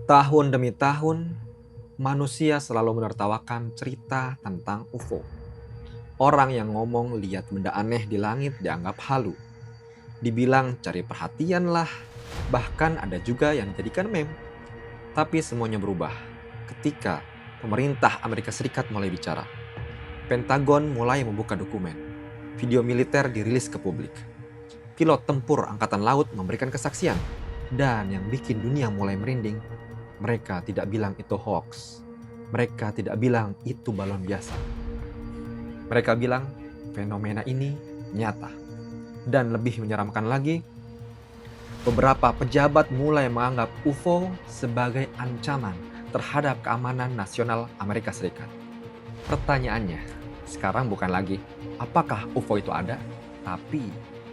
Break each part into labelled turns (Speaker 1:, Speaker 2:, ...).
Speaker 1: Tahun demi tahun, manusia selalu menertawakan cerita tentang UFO. Orang yang ngomong lihat benda aneh di langit dianggap halu. Dibilang cari perhatian lah, bahkan ada juga yang dijadikan meme. Tapi semuanya berubah ketika pemerintah Amerika Serikat mulai bicara. Pentagon mulai membuka dokumen. Video militer dirilis ke publik. Pilot tempur angkatan laut memberikan kesaksian. Dan yang bikin dunia mulai merinding, mereka tidak bilang itu hoax. Mereka tidak bilang itu balon biasa. Mereka bilang fenomena ini nyata. Dan lebih menyeramkan lagi, beberapa pejabat mulai menganggap UFO sebagai ancaman terhadap keamanan nasional Amerika Serikat. Pertanyaannya, sekarang bukan lagi apakah UFO itu ada, tapi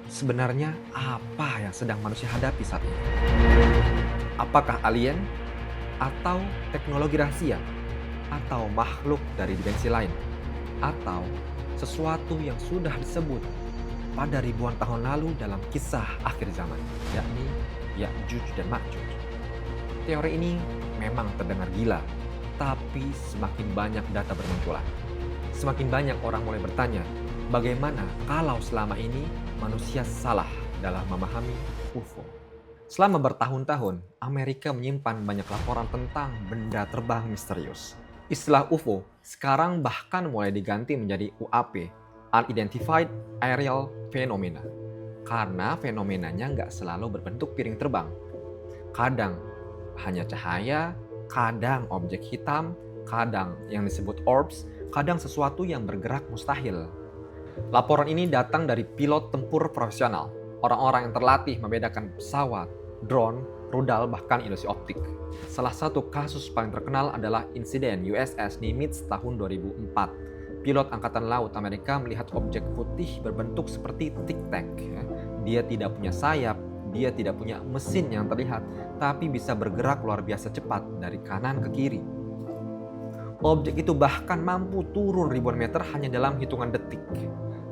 Speaker 1: sebenarnya apa yang sedang manusia hadapi saat ini? Apakah alien? Atau teknologi rahasia, atau makhluk dari dimensi lain, atau sesuatu yang sudah disebut pada ribuan tahun lalu dalam kisah akhir zaman, yakni Ya'juj dan Ma'juj. Teori ini memang terdengar gila, tapi semakin banyak data bermunculan. Semakin banyak orang mulai bertanya, bagaimana kalau selama ini manusia salah dalam memahami UFO? Selama bertahun-tahun, Amerika menyimpan banyak laporan tentang benda terbang misterius. Istilah UFO sekarang bahkan mulai diganti menjadi UAP, Unidentified Aerial Phenomena. Karena fenomenanya nggak selalu berbentuk piring terbang. Kadang hanya cahaya, kadang objek hitam, kadang yang disebut orbs, kadang sesuatu yang bergerak mustahil. Laporan ini datang dari pilot tempur profesional, orang-orang yang terlatih membedakan pesawat, drone, rudal, bahkan ilusi optik. Salah satu kasus paling terkenal adalah insiden USS Nimitz tahun 2004. Pilot Angkatan Laut Amerika melihat objek putih berbentuk seperti tic-tac. Dia tidak punya sayap, dia tidak punya mesin yang terlihat, tapi bisa bergerak luar biasa cepat dari kanan ke kiri. Objek itu bahkan mampu turun ribuan meter hanya dalam hitungan detik.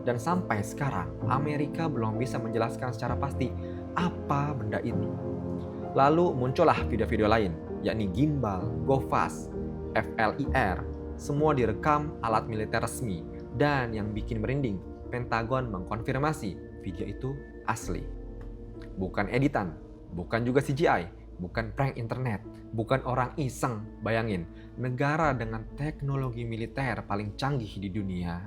Speaker 1: Dan sampai sekarang, Amerika belum bisa menjelaskan secara pasti apa benda itu. Lalu muncullah video-video lain, yakni gimbal, go fast, FLIR, semua direkam alat militer resmi. Dan yang bikin merinding, Pentagon mengkonfirmasi video itu asli. Bukan editan, bukan juga CGI, bukan prank internet, bukan orang iseng. Bayangin, negara dengan teknologi militer paling canggih di dunia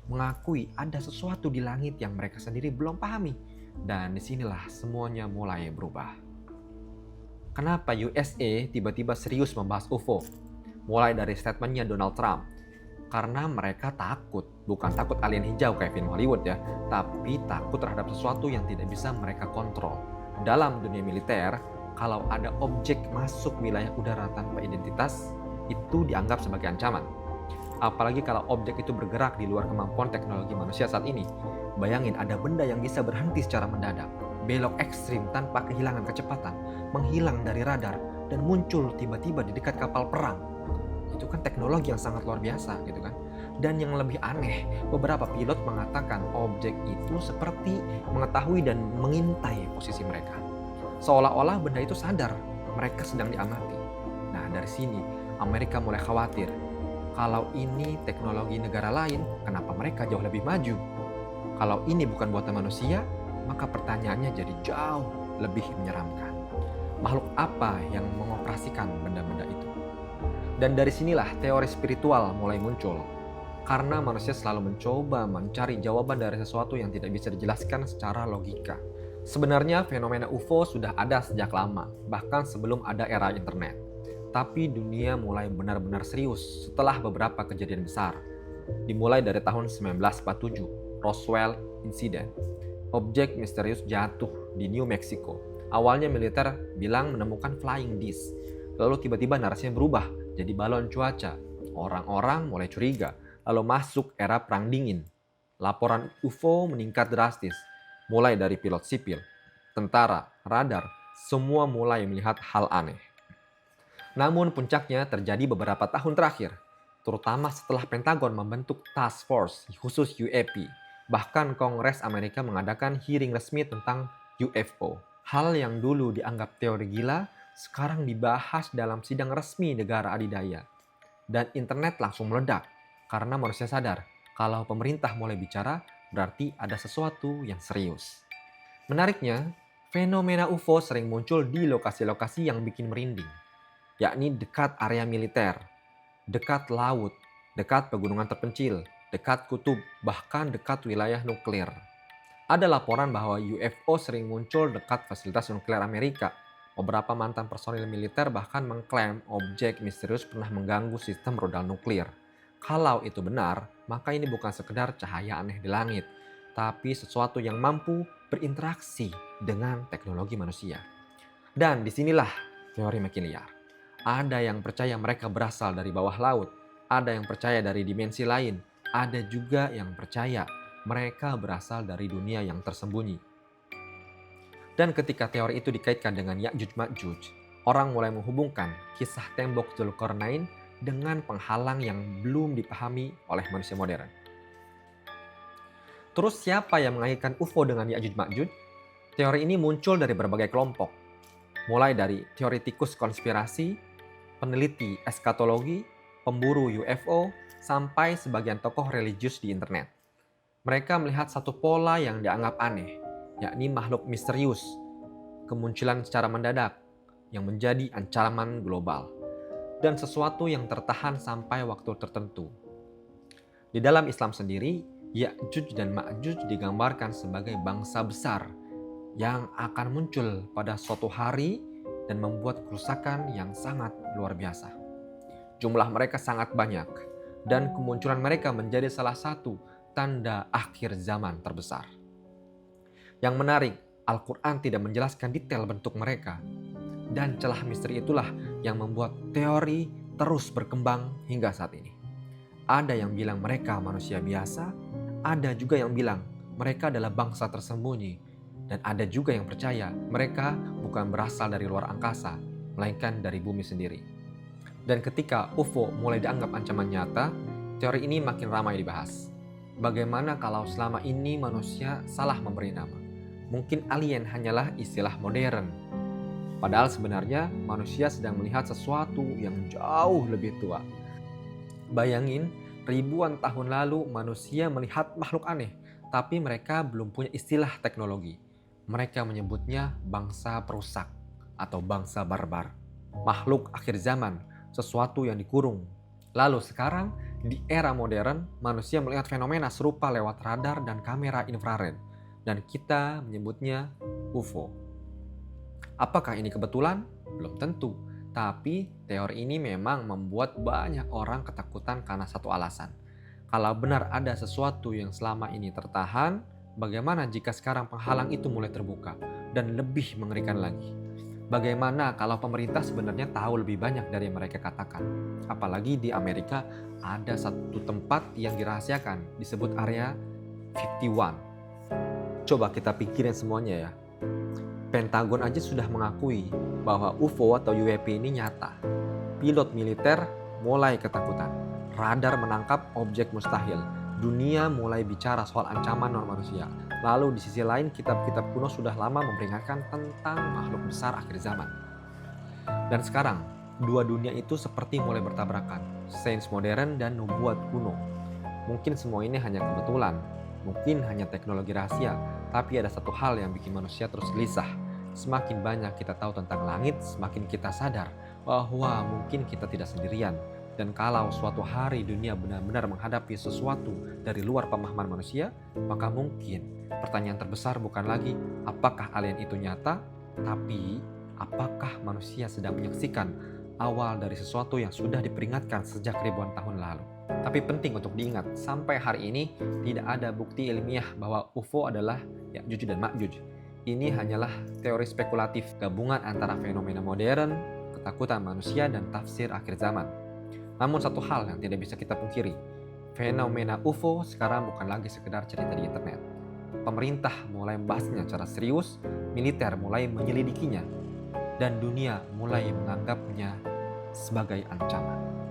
Speaker 1: mengakui ada sesuatu di langit yang mereka sendiri belum pahami. Dan disinilah semuanya mulai berubah. Kenapa USA tiba-tiba serius membahas UFO? Mulai dari statementnya Donald Trump. Karena mereka takut, bukan takut alien hijau kayak film Hollywood ya, tapi takut terhadap sesuatu yang tidak bisa mereka kontrol. Dalam dunia militer, kalau ada objek masuk wilayah udara tanpa identitas, itu dianggap sebagai ancaman. Apalagi kalau objek itu bergerak di luar kemampuan teknologi manusia saat ini. Bayangin ada benda yang bisa berhenti secara mendadak, belok ekstrim tanpa kehilangan kecepatan, menghilang dari radar, dan muncul tiba-tiba di dekat kapal perang. Itu kan teknologi yang sangat luar biasa gitu kan. Dan yang lebih aneh, beberapa pilot mengatakan objek itu seperti mengetahui dan mengintai posisi mereka. Seolah-olah benda itu sadar mereka sedang diamati. Nah, dari sini Amerika mulai khawatir. Kalau ini teknologi negara lain, kenapa mereka jauh lebih maju? Kalau ini bukan buatan manusia, maka pertanyaannya jadi jauh lebih menyeramkan. Makhluk apa yang mengoperasikan benda-benda itu? Dan dari sinilah teori spiritual mulai muncul. Karena manusia selalu mencoba mencari jawaban dari sesuatu yang tidak bisa dijelaskan secara logika. Sebenarnya fenomena UFO sudah ada sejak lama, bahkan sebelum ada era internet. Tapi dunia mulai benar-benar serius setelah beberapa kejadian besar. Dimulai dari tahun 1947, Roswell Incident. Objek misterius jatuh di New Mexico. Awalnya militer bilang menemukan flying disc, lalu tiba-tiba narasinya berubah jadi balon cuaca. Orang-orang mulai curiga, lalu masuk era perang dingin. Laporan UFO meningkat drastis, mulai dari pilot sipil, tentara, radar, semua mulai melihat hal aneh. Namun puncaknya terjadi beberapa tahun terakhir, terutama setelah Pentagon membentuk Task Force khusus UAP. Bahkan Kongres Amerika mengadakan hearing resmi tentang UFO. Hal yang dulu dianggap teori gila, sekarang dibahas dalam sidang resmi negara adidaya. Dan internet langsung meledak, karena manusia sadar, kalau pemerintah mulai bicara, berarti ada sesuatu yang serius. Menariknya, fenomena UFO sering muncul di lokasi-lokasi yang bikin merinding, yakni dekat area militer, dekat laut, dekat pegunungan terpencil, dekat kutub, bahkan dekat wilayah nuklir. Ada laporan bahwa UFO sering muncul dekat fasilitas nuklir Amerika. Beberapa mantan personil militer bahkan mengklaim objek misterius pernah mengganggu sistem rudal nuklir. Kalau itu benar, maka ini bukan sekedar cahaya aneh di langit, tapi sesuatu yang mampu berinteraksi dengan teknologi manusia. Dan disinilah teori makin liar. Ada yang percaya mereka berasal dari bawah laut, ada yang percaya dari dimensi lain, ada juga yang percaya mereka berasal dari dunia yang tersembunyi. Dan ketika teori itu dikaitkan dengan Ya'juj Ma'juj, orang mulai menghubungkan kisah tembok Zulkarnain dengan penghalang yang belum dipahami oleh manusia modern. Terus siapa yang mengaitkan UFO dengan Ya'juj Ma'juj? Teori ini muncul dari berbagai kelompok, mulai dari teoritikus konspirasi, peneliti eskatologi, pemburu UFO, sampai sebagian tokoh religius di internet. Mereka melihat satu pola yang dianggap aneh, yakni makhluk misterius, kemunculan secara mendadak, yang menjadi ancaman global, dan sesuatu yang tertahan sampai waktu tertentu. Di dalam Islam sendiri, Ya'juj dan Ma'juj digambarkan sebagai bangsa besar yang akan muncul pada suatu hari dan membuat kerusakan yang sangat luar biasa. Jumlah mereka sangat banyak, dan kemunculan mereka menjadi salah satu tanda akhir zaman terbesar. Yang menarik, Al-Quran tidak menjelaskan detail bentuk mereka. Dan celah misteri itulah yang membuat teori terus berkembang hingga saat ini. Ada yang bilang mereka manusia biasa, ada juga yang bilang mereka adalah bangsa tersembunyi, dan ada juga yang percaya mereka bukan berasal dari luar angkasa, melainkan dari bumi sendiri. Dan ketika UFO mulai dianggap ancaman nyata, teori ini makin ramai dibahas. Bagaimana kalau selama ini manusia salah memberi nama? Mungkin alien hanyalah istilah modern. Padahal sebenarnya manusia sedang melihat sesuatu yang jauh lebih tua. Bayangin, ribuan tahun lalu manusia melihat makhluk aneh, tapi mereka belum punya istilah teknologi. Mereka menyebutnya bangsa perusak atau bangsa barbar. Makhluk akhir zaman, sesuatu yang dikurung. Lalu sekarang, di era modern, manusia melihat fenomena serupa lewat radar dan kamera infrared. Dan kita menyebutnya UFO. Apakah ini kebetulan? Belum tentu. Tapi teori ini memang membuat banyak orang ketakutan karena satu alasan. Kalau benar ada sesuatu yang selama ini tertahan, bagaimana jika sekarang penghalang itu mulai terbuka dan lebih mengerikan lagi? Bagaimana kalau pemerintah sebenarnya tahu lebih banyak dari yang mereka katakan? Apalagi di Amerika ada satu tempat yang dirahasiakan, disebut Area 51. Coba kita pikirin semuanya ya. Pentagon aja sudah mengakui bahwa UFO atau UAP ini nyata. Pilot militer mulai ketakutan. Radar menangkap objek mustahil. Dunia mulai bicara soal ancaman non-manusia. Lalu di sisi lain kitab-kitab kuno sudah lama memperingatkan tentang makhluk besar akhir zaman. Dan sekarang, dua dunia itu seperti mulai bertabrakan. Sains modern dan nubuat kuno. Mungkin semua ini hanya kebetulan. Mungkin hanya teknologi rahasia, tapi ada satu hal yang bikin manusia terus gelisah. Semakin banyak kita tahu tentang langit, semakin kita sadar bahwa mungkin kita tidak sendirian. Dan kalau suatu hari dunia benar-benar menghadapi sesuatu dari luar pemahaman manusia, maka mungkin pertanyaan terbesar bukan lagi apakah alien itu nyata, tapi apakah manusia sedang menyaksikan awal dari sesuatu yang sudah diperingatkan sejak ribuan tahun lalu. Tapi penting untuk diingat, sampai hari ini tidak ada bukti ilmiah bahwa UFO adalah Ya'juj dan Ma'juj. Ini hanyalah teori spekulatif, gabungan antara fenomena modern, ketakutan manusia, dan tafsir akhir zaman. Namun satu hal yang tidak bisa kita pungkiri, fenomena UFO sekarang bukan lagi sekedar cerita di internet. Pemerintah mulai membahasnya secara serius, militer mulai menyelidikinya, dan dunia mulai menganggapnya sebagai ancaman.